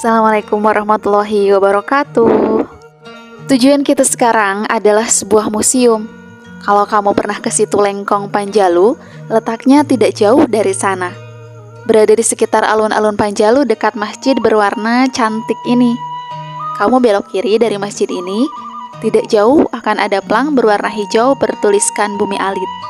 Assalamualaikum warahmatullahi wabarakatuh. Tujuan kita sekarang adalah sebuah museum. Kalau kamu pernah ke situ Lengkong Panjalu, letaknya tidak jauh dari sana. Berada di sekitar alun-alun Panjalu dekat masjid berwarna cantik ini. Kamu belok kiri dari masjid ini, tidak jauh akan ada plang berwarna hijau bertuliskan Bumi Alit.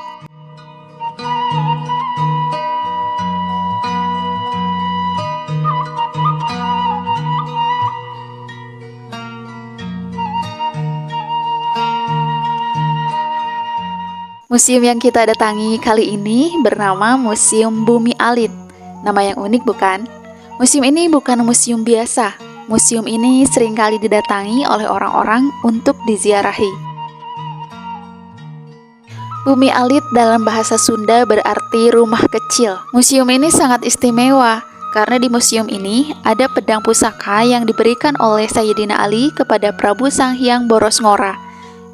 Museum yang kita datangi kali ini bernama Museum Bumi Alit. Nama yang unik bukan? Museum ini bukan museum biasa. Museum ini seringkali didatangi oleh orang-orang untuk diziarahi. Bumi Alit dalam bahasa Sunda berarti rumah kecil. Museum ini sangat istimewa karena di museum ini ada pedang pusaka yang diberikan oleh Sayyidina Ali kepada Prabu Sanghyang Borosngora.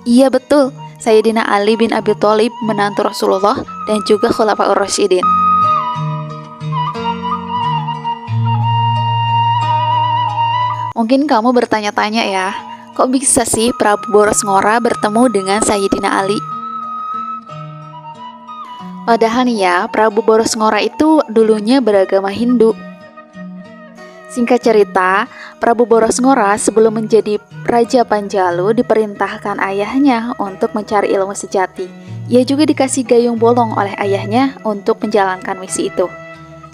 Iya betul, Sayyidina Ali bin Abi Thalib menantu Rasulullah dan juga Khulafaur Rasyidin. Mungkin kamu bertanya-tanya ya, kok bisa sih Prabu Borosngora bertemu dengan Sayyidina Ali? Padahal nih ya, Prabu Borosngora itu dulunya beragama Hindu. Singkat cerita, Prabu Borosngora sebelum menjadi Raja Panjalu diperintahkan ayahnya untuk mencari ilmu sejati. Ia juga dikasih gayung bolong oleh ayahnya untuk menjalankan misi itu.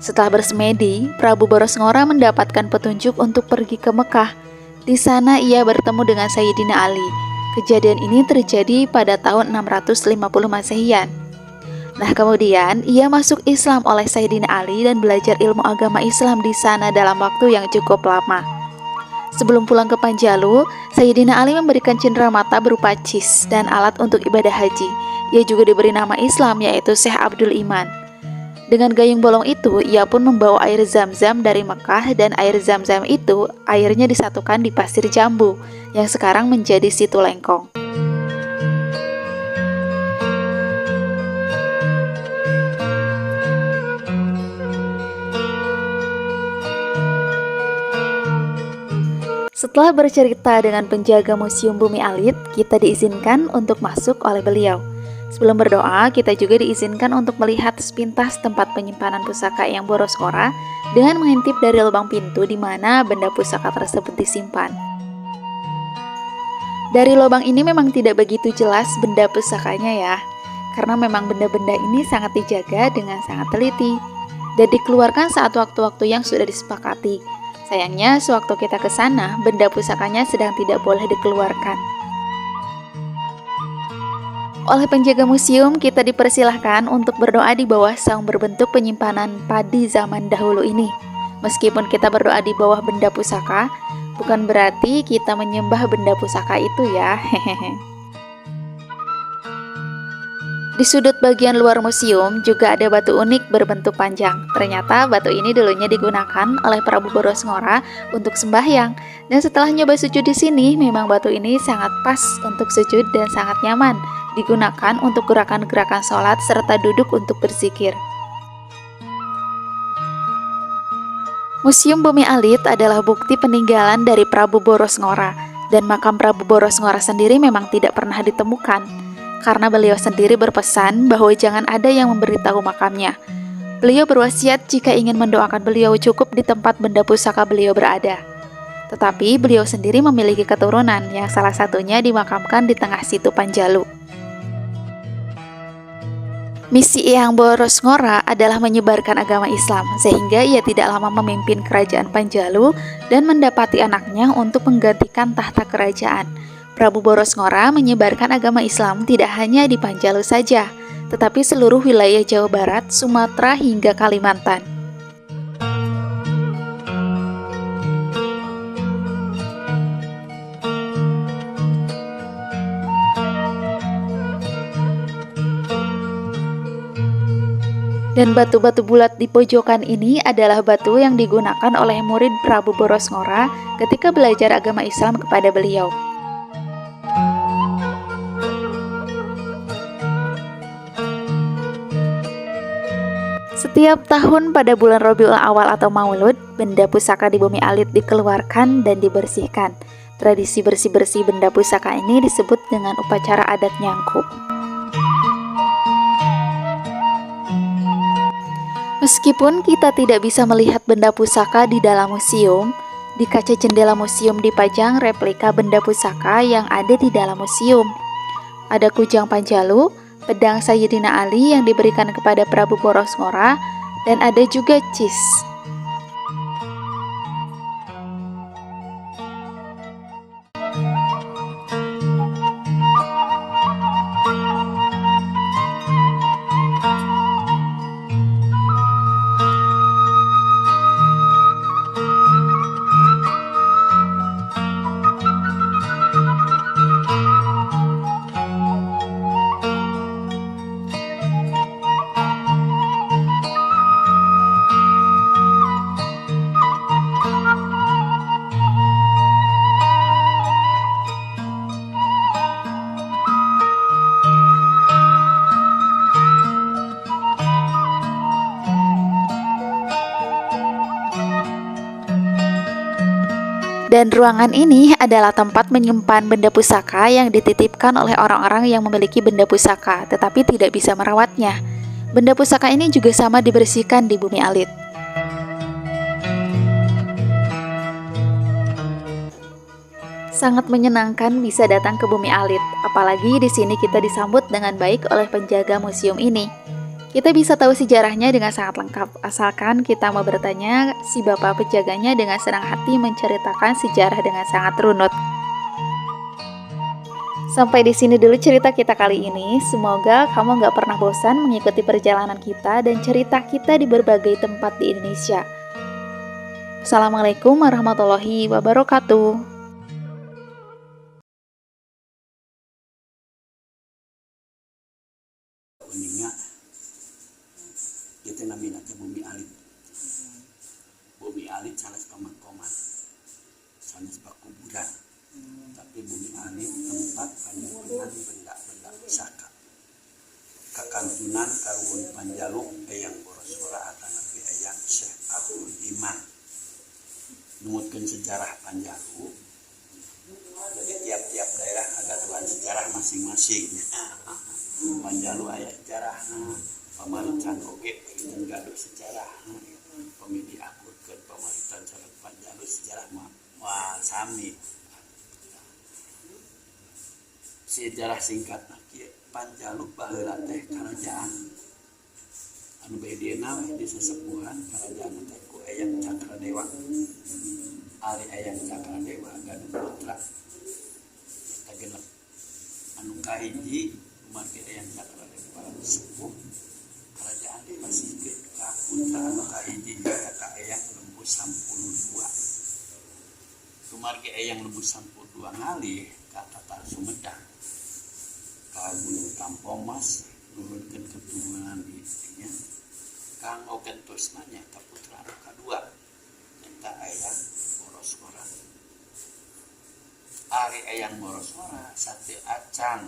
Setelah bersemedi, Prabu Borosngora mendapatkan petunjuk untuk pergi ke Mekah. Di sana ia bertemu dengan Sayyidina Ali. Kejadian ini terjadi pada tahun 650 Masehian. Nah, kemudian ia masuk Islam oleh Sayyidina Ali dan belajar ilmu agama Islam di sana dalam waktu yang cukup lama. Sebelum pulang ke Panjalu, Sayyidina Ali memberikan cenderamata berupa cis dan alat untuk ibadah haji. Ia juga diberi nama Islam yaitu Syekh Abdul Iman. Dengan gayung bolong itu, ia pun membawa air zam-zam dari Mekah dan air zam-zam itu airnya disatukan di pasir jambu yang sekarang menjadi situ Lengkong. Setelah bercerita dengan penjaga Museum Bumi Alit, kita diizinkan untuk masuk oleh beliau. Sebelum berdoa, kita juga diizinkan untuk melihat sepintas tempat penyimpanan pusaka yang Borosngora dengan mengintip dari lubang pintu di mana benda pusaka tersebut disimpan. Dari lubang ini memang tidak begitu jelas benda pusakanya ya, karena memang benda-benda ini sangat dijaga dengan sangat teliti dan dikeluarkan saat waktu-waktu yang sudah disepakati. Sayangnya, sewaktu kita ke sana, benda pusakanya sedang tidak boleh dikeluarkan. Oleh penjaga museum, kita dipersilahkan untuk berdoa di bawah saung berbentuk penyimpanan padi zaman dahulu ini. Meskipun kita berdoa di bawah benda pusaka, bukan berarti kita menyembah benda pusaka itu ya. Di sudut bagian luar museum juga ada batu unik berbentuk panjang. Ternyata batu ini dulunya digunakan oleh Prabu Borosngora untuk sembahyang. Dan setelah nyoba sujud di sini, memang batu ini sangat pas untuk sujud dan sangat nyaman digunakan untuk gerakan-gerakan sholat serta duduk untuk berzikir. Museum Bumi Alit adalah bukti peninggalan dari Prabu Borosngora, dan makam Prabu Borosngora sendiri memang tidak pernah ditemukan. Karena beliau sendiri berpesan bahwa jangan ada yang memberitahu makamnya. Beliau berwasiat jika ingin mendoakan beliau cukup di tempat benda pusaka beliau berada. Tetapi beliau sendiri memiliki keturunan yang salah satunya dimakamkan di tengah situ Panjalu. Misi Eyang Borosngora adalah menyebarkan agama Islam, sehingga ia tidak lama memimpin kerajaan Panjalu dan mendapati anaknya untuk menggantikan tahta kerajaan. Prabu Borosngora menyebarkan agama Islam tidak hanya di Panjalu saja, tetapi seluruh wilayah Jawa Barat, Sumatera, hingga Kalimantan. Dan batu-batu bulat di pojokan ini adalah batu yang digunakan oleh murid Prabu Borosngora ketika belajar agama Islam kepada beliau. Setiap tahun pada bulan Rabiul Awal atau Maulud, benda pusaka di Bumi Alit dikeluarkan dan dibersihkan. Tradisi bersih-bersih benda pusaka ini disebut dengan upacara adat nyangku. Meskipun kita tidak bisa melihat benda pusaka di dalam museum, di kaca jendela museum dipajang replika benda pusaka yang ada di dalam museum. Ada kujang Panjalu, pedang Sayyidina Ali yang diberikan kepada Prabu Boros Ngora, dan ada juga cis. Dan ruangan ini adalah tempat menyimpan benda pusaka yang dititipkan oleh orang-orang yang memiliki benda pusaka, tetapi tidak bisa merawatnya. Benda pusaka ini juga sama dibersihkan di Bumi Alit. Sangat menyenangkan bisa datang ke Bumi Alit, apalagi di sini kita disambut dengan baik oleh penjaga museum ini. Kita bisa tahu sejarahnya dengan sangat lengkap, asalkan kita mau bertanya si bapak penjaganya dengan senang hati menceritakan sejarah dengan sangat runut. Sampai di sini dulu cerita kita kali ini. Semoga kamu nggak pernah bosan mengikuti perjalanan kita dan cerita kita di berbagai tempat di Indonesia. Assalamualaikum warahmatullahi wabarakatuh. Kita namanya Bumi Alit. Bumi Alit sanes pemakaman, sanes kuburan. Tapi Bumi Alit tempat penyimpanan benda-benda pusaka. Kakantunan karuhun Panjalu Eyang Borosora atanapi Eyang Syekh Abdul Iman. Numutkeun sejarah Panjalu. Jadi tiap-tiap daerah ada tuan sejarah masing-masing. Panjalu aya sejarahna. Pamaritan oge dan gaduh sejarah pemilih akurkeun pamaritan sareng Panjalu sejarah mah sami. Sejarah singkatna kieu Panjalu baheula teh karajaan anu bedena we di sesepuhan karajaan teh ku Eyang Cakradewa. Ari Eyang Cakradewa gaduh putra eta genep anu kahiji kumargi Eyang Cakradewa sepuh kerajaan masih ke putra anu kahiji ka Eyang Lembu Sampuluh 2. Kumargi Eyang Lembu Sampuluh 2 ngalih ka Tatar Sumedang ka Gunung Tampomas nurunkeun keturunan istrinya kanggo gentosna nyaeta putra anu kadua nyaeta Eyang Borosora. Ari Eyang Borosora sateu acan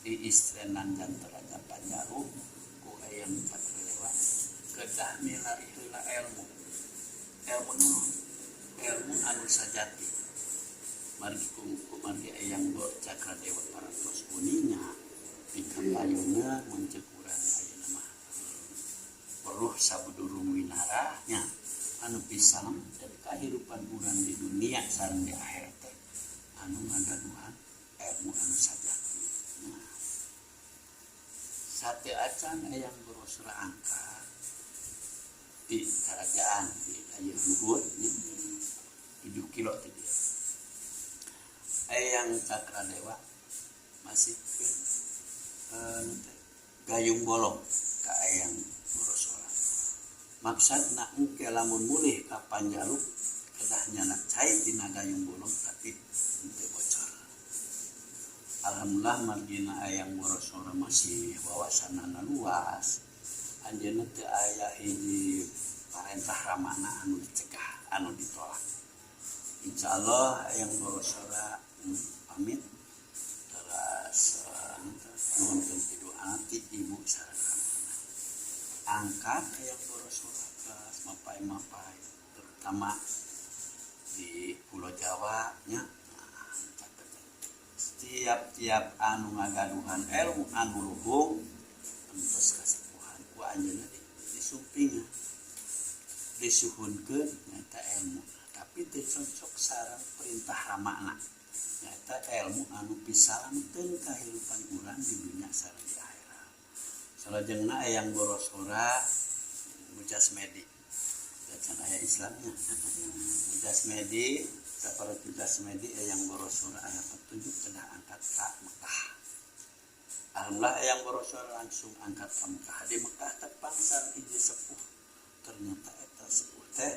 di istrenan janten Raja Panjalu Eyang Cakradewa kedah milari heula ilmu anu sajati margi kumargi Eyang Cakradewa parantos uninya pikapayuna mencekuran ayeuna mah weruh sabudurung winarahnya anu pisan dari kahirupan urang di dunia sareng di akhirat teh anu ngagaduhan ilmu anu sajati. Sate acan Eyang Borosora angkat di kerajaan di Daya Luhur 7 kilo tadi. Eyang Cakradewa masih gayung bolong ka Eyang Borosora. Maksudna engke lamun mulih ka Panjalu kedah nyana cai dina gayung bolong tapi henteu bocor. Alhamdulillah margina Eyang Borosora masih wawasanana luas. Anjeunna teu aya hiji parentah ramana anu dicegah, anu ditolak. Insyaallah Eyang Borosora pamit terus nuhun pidoa ti ibu sareng angkat Eyang Borosora boros-boros mapai-mapai terutama di Pulau Jawa nya. Tiap-tiap anu ngagaduhan ilmu anu luhung entos kasepuhan ku anjeunna disumping disuhunkeun nyata ilmu tapi teu cocok sareng perintah ramana nyata ilmu anu pisalankeun kahirupan urang di dunia sareng di akhirat. Salajengna hayang boros-ora mujasmedi dan aya Islamnya mujasmedi saperti mujasmedi hayang boros-ora aya petunjuk kedah angkat ka Mekah. Alhamdulillah hayang boros-ora langsung angkat ka Mekah. Di Mekah tepang sareng hiji sepuh ternyata eta sepuh teh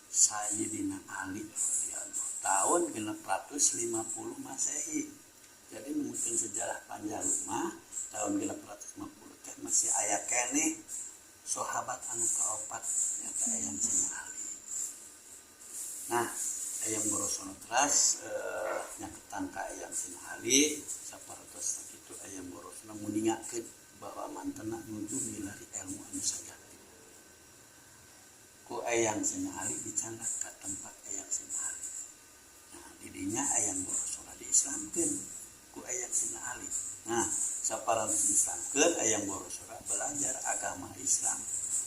Sayyidina Ali radhiyallahu tahun 650 Masehi. Jadi mungkin sejarah panjang mah tahun 650 teh masih aya keneh sahabat anu kaopat nyata hayang Sayyidina Ali. Nah, hayang boros-ora teras nyaketan ka hayang Sayyidina Ali sapertos kitu hayang borosna muningakeun bahwa mantena nuju milari ilmu anu sajati. Ku hayang Sayyidina Ali dicandak ka tempat hayang Sayyidina Ali. Nah, di dinya hayang boros-ora diislamkeun ku hayang Sayyidina Ali. Nah, saparantos diislamkeun hayang boros-ora belajar agama Islam.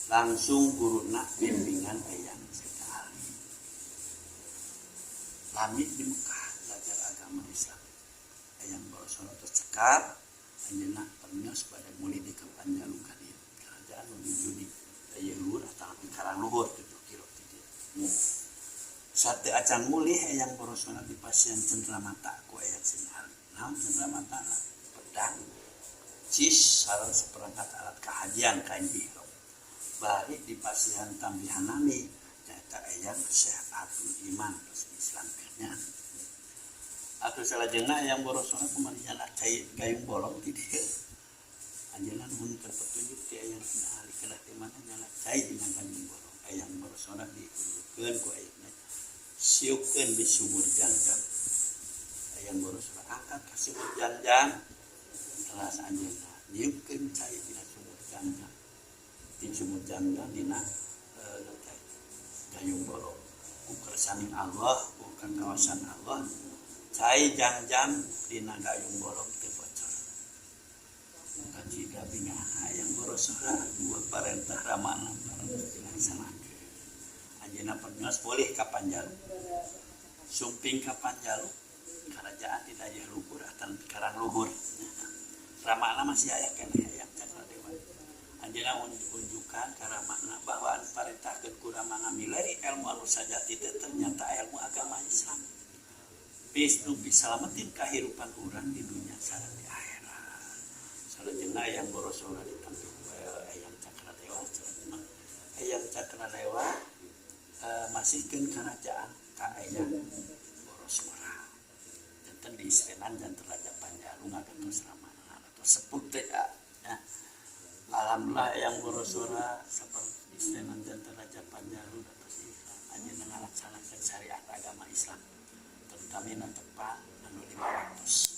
Langsung guruna bimbingan hayang Sayyidina Ali. Lami di Mekah belajar agama Islam. Hayang boros-ora tercekap anjeunna permios pada muli di Kepanjalung ka dieu. Kerajaan nu judi daya luhur atau karang luhur 7 kilo ti dieu. Sate acan mulih hayang boros-ora di pasien cenderamata ku hayang Sayyidina Ali. Naon cenderamata? Pedang, cis sareng saperangkat alat kahajian kain ihram. Bari di pasihan tambihanami nyata hayang Syekh Abdul Iman terus diislamkeunnya. Atuh salajengna hayang boros-ora kumaha nyana cai gayung bolong ti dieu. Anjeunna nuhun petunjuk ti hayang Sayyidina Ali kedah di mana nyana cai dina gayung bolong. Hayang boros-ora diunjukkeun ku hayangna siupkeun di sumur Janjang. Hayang boros-ora angkat ka sumur Janjang. Teras anjeunna nyiupkeun cai dina sumur Janjang. Di sumur Janjang dina gayung bolong. Ku kersaning Allah, ku kawasan Allah. Cai Janjang dina gayung bolong teu bocor. Kajida binga hayang boros-ora buat parentah ramana parantos dilaksanakeun. Anjeunna permios boleh ka Panjalu. Sumping ka Panjalu kerajaan di daya luhur atau karang luhur. Ramana masih aya keneh hayang Cakradewa. Anjeunna unjukan ka ramana bahwa parentahkeun ku ramana milari ilmu anu sajati teh ternyata ilmu agama Islam. Bisnu bisalamatin kahirupan urang di dunia sareng di akhirat. Salajengna hayang boros-ora ditampik hayang Cakradewa. Hayang Cakradewa masihkeun kerajaan ka hayang boros-ora. Janten di Istenan janten Raja Panjalu ngagantos ramana atau sepuh teh ya. Alhamdulillah hayang boros-ora saperti Istenan janten Raja Panjalu dados Islam. Anjeunna ngalaksanakeun syariat agama Islam. Terutama tepang anu 500.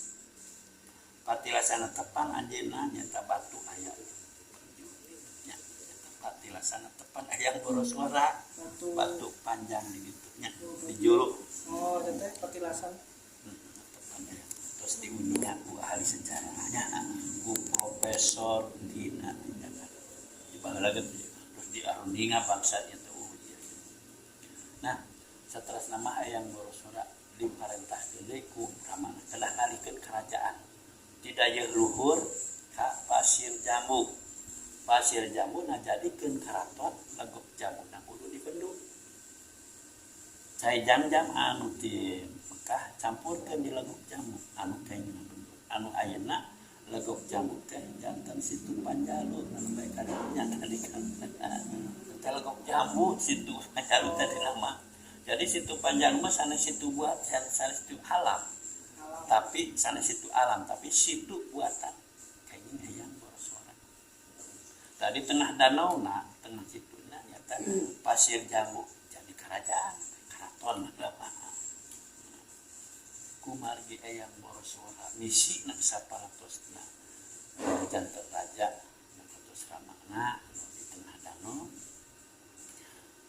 Patilasana tepang anjeunna nyata batu aya. Nya patilasana tepang hayang boros-ora batu panjang di ditu nya dijuluk. Oh, teh patilasan. Tepang aya. Terus diuninya ku ahli sejarahnya ku profesor dina dibalageun terus diarundinga bangsa ieu teh. Nah, sateras nama hayang boros-ora diparentahkeun deui ku ramana telah ngalihkeun kerajaan di daya luhur ka Pasir Jambu. Pasir Jambu najadikeun karaton legok jamuna kudu dibendung. Cai Jangjang anu ti Mekah campurkeun di legok jambu anu teh bendung. Anu ayeuna legok jambu teh janten Situ Panjalu anu bae kadenya ngalihkeun. Teh legok jambu Situ Panjalu teh nama. Jadi Situ Panjalu mah sanes situ buat sanes situ alam. Tapi sanes situ alam tapi situ buatan. Kayak gini hayang boros-ora. Tadi tengah danau na, tengah situna nyata Pasir Jambu jadi kerajaan, keraton lah. Kumargi hayang boros-ora misina saparatosna. Janten raja ngatos ramana di tengah danau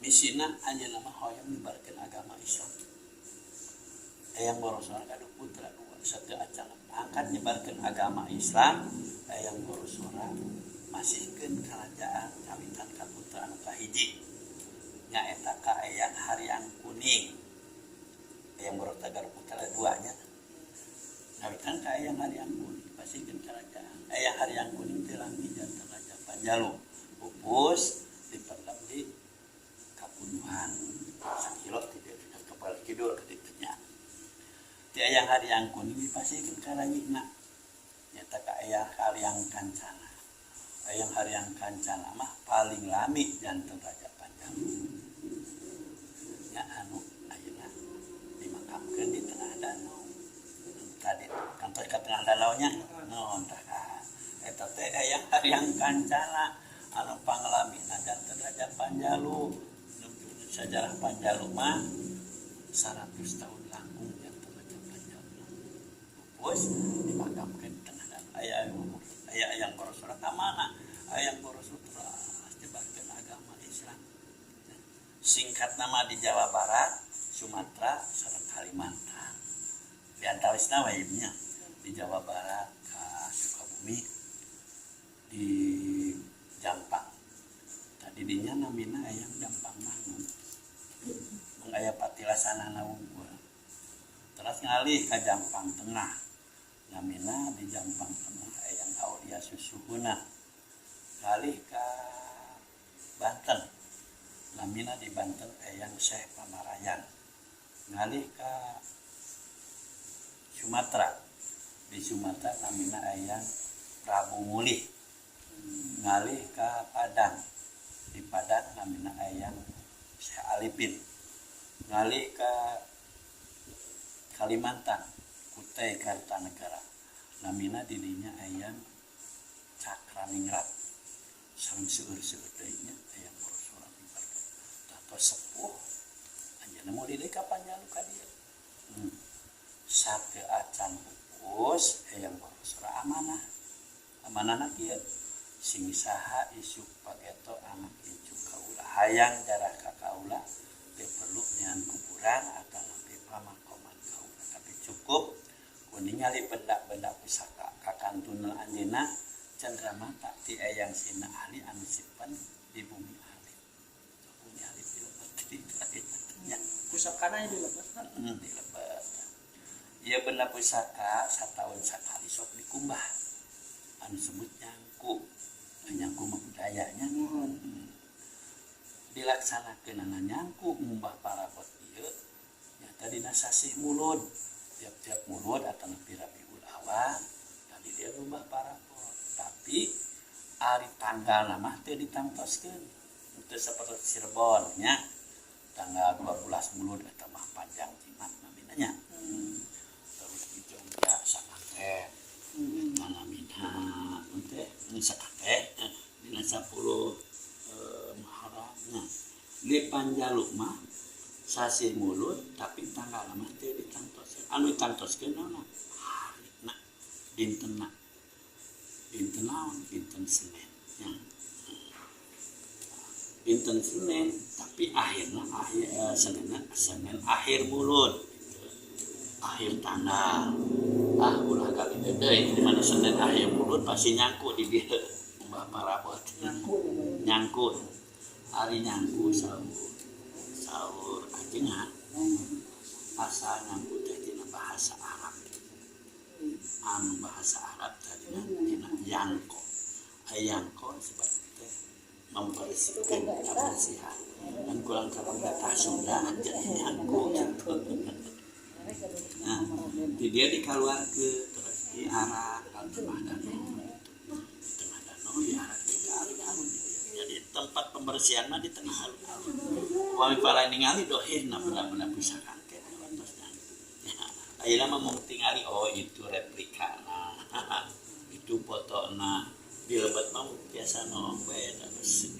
misina anjeunna mah hoyong nyebarkeun agama Islam. Hayang borosora kadu putra dua sateu acan angkat nyebarkeun agama Islam, hayang borosora masihkeun kerajaan kawitan ka putra anu kahiji nyaeta ka Eyang Haryang Kuning. Hayang borosora putra duanya kawitan ka Eyang Haryang Kuning masihkeun kerajaan. Eyang Haryang Kuning teh langgi janten Raja Panjalu pupus dipendam di Kapunduhan sakilo tidak kepala kidul ditanya. Ti Eyang Haryang Kuning dipasihkeun ka ranyina nyata ka Eyang Haryang Kancana. Eyang Haryang Kancana mah paling lami janten Raja Panjalu. Nya anu ayeuna dimakamkeun di tengah danau. Tadi kantor ka tengah danau nya naon tah eta teh Eyang Haryang Kancana anu panglamina janten Raja Panjalu. Sejarah Panjalu mah 100 tahun langkung janten Raja Panjalu. Pupus dimakamkeun tengah danau. Aya yang borosora ka mana? Hayang borosora nyebarkeun agama Islam. Singkat nama di Jawa Barat, Sumatera, sareng Kalimantan. Di antawisna we nya di Jawa Barat ka Sukabumi di Jampang. Tadi dinya namina Eyang Jampang Mangun. Mung aya patilasanana unggul. Terus ngalih ka Jampang Tengah. Namina di Jampang Tengah Eyang Aulia Susuhuna. Ngalih ka Banten. Namina di Banten Eyang Syekh Pamarayan. Ngalih ka Sumatera. Di Sumatera namina Eyang Prabu Mulih. Ngalih ka Padang. Di Padang namina Eyang Syekh Alipin. Ngalih ka Kalimantan Kutai Kartanegara namina dirinya Eyang Cakraningrat. Sareng seueur-seueur deui nya Eyang borosora nyebarkeun tato sepuh anjeunna moal di ka Panjalu ka dieu. Sateu acan pupus Eyang borosora amanah. Amanahna kieu sing saha isuk pageto anak incu kaula hayang jarah ka kaula teu perlu nyean kuburan atawa nepi pamakoman kaula tapi cukup kuningali benda-benda pusaka kakantunna anjeunna cendramata ti Eyang Sina ahli anu simpen di bumi alit. Bumi alit dilebet nya pusakana dilebet kan? Dilebet. Ieu benda pusaka sataun sakali sok dikumbah. Anu sebut nyangku. Nyangku mah budayanya. Dilaksanakeun nyangku ngumbah parabot ieu nyata dina sasih mulud. Tiap-tiap mulud atawa nepi Rabiul Awal tadi dia ngumbah parabot. Tapi ari tanggalna mah teu ditangtoskeun. Teu saperti Cirebon nya tanggal 12 mulud eta mah panjang jimat namina nya. Terus di Jogja sakake namina teh sakake dina 10 Muharram. Di Panjalu mah sasi mulud tapi tanggal mah teu ditangtoskeun. Anu ditangtoskeun naon? Harina dintenna. Dinten naon? Dinten Senin. Ya. Dinten Senin tapi akhirna Senin akhir mulud. Akhir tanggal. Ulah kali deui di mana Senin akhir mulud pasti nyangku di dieu. Mbah parabot. Nyangku. Ari nyangku saur ajeunna. Asal nyangku teh dina bahasa Arab. Anu bahasa Arab tadi dina yangko. Ayangko seperti teh membersihkan kebersihan. Dan kurang batah Sunda jadi yangko gitu. Nah, di dia dikaluarkeun terus diarak ka tengah danau. Tengah danau diarak ke alun-alun. Jadi tempat pembersihan mah di tengah alun-alun. Wami para ningali dohirna benar-benar pusaka teh wantosna. Ayeuna mah mung tingali itu replikana. Itu fotona dilebet mah biasa nongbe terus